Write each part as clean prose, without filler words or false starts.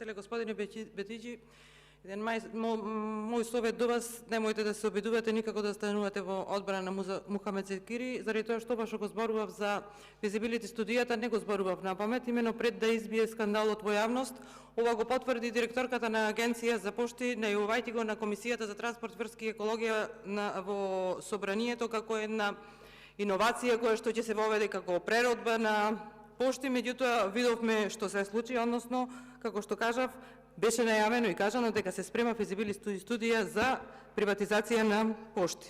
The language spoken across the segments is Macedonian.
председателе, господине Бетиджи, еден мој совет до вас, немојте да се обидувате никако да станувате во одбрана на Мухамед Зекири, заради тоа што баш го зборував за визибилити студијата, не го зборував на памет, имено пред да избие скандалот во јавност. Ова го потврди директорката на Агенција за пошти, најавувајќи го на Комисијата за транспорт, врски и екологија во собранието како една иновација која што ќе се воведе како преродба на пошти, меѓутоа видовме што се случи, односно, како што кажав, беше најавено и кажано дека се спрема физибилити студија за приватизација на пошти.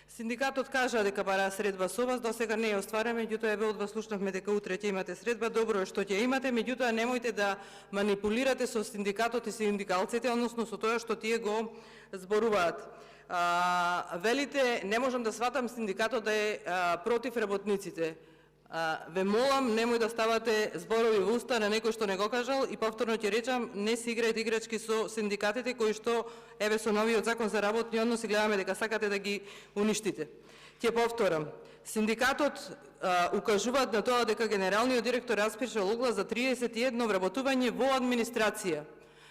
Синдикатот кажа дека бара средба со вас, до сега не е остварена, меѓутоа еве од вас слушнавме дека утре ќе имате средба, добро е што ќе имате, меѓутоа немојте да манипулирате со синдикатот и синдикалците, односно со тоа што тие го зборуваат. Велите, не можам да сватам синдикатот да е против работниците. Ве молам, немој да ставате зборови во уста на некој што не го кажал и повторно ќе речам, не си играјте играчки со синдикатите кои што, еве со новиот закон за работни односи, гледаме дека сакате да ги уништите. Ќе повторам, синдикатот укажуваат на тоа дека генералниот директор распишал оглас за 31 вработување во администрација.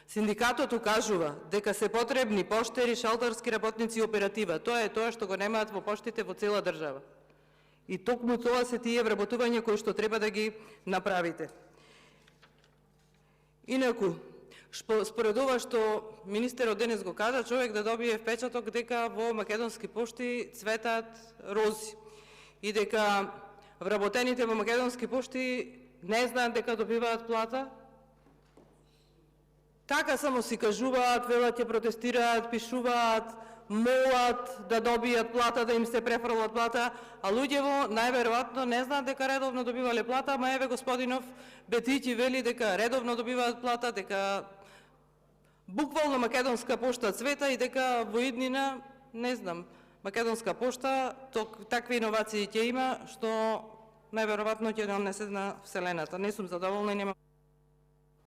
Синдикатот укажува дека се потребни поштери, шалтарски работници и оператива. Тоа е тоа што го немаат во поштите во цела држава. И токму тоа се тие вработувања кои што треба да ги направите. Инаку, според ова што министерот денес го кажа, човек да добие впечаток дека во македонски пошти цветаат рози и дека вработените во македонски пошти не знаат дека добиваат плата. Така само си кажуваат, велат ќе протестираат, пишуваат, молат да добијат плата, да им се префрлат плата, а луѓево најверојатно не знаат дека редовно добивале плата, ама еве господинов Бетиќи вели дека редовно добиваат плата, дека буквално македонска пошта цвета и дека во иднина, не знам, македонска пошта такви иновации ќе има што најверојатно ќе донесе на вселената. Не сум задоволна и нема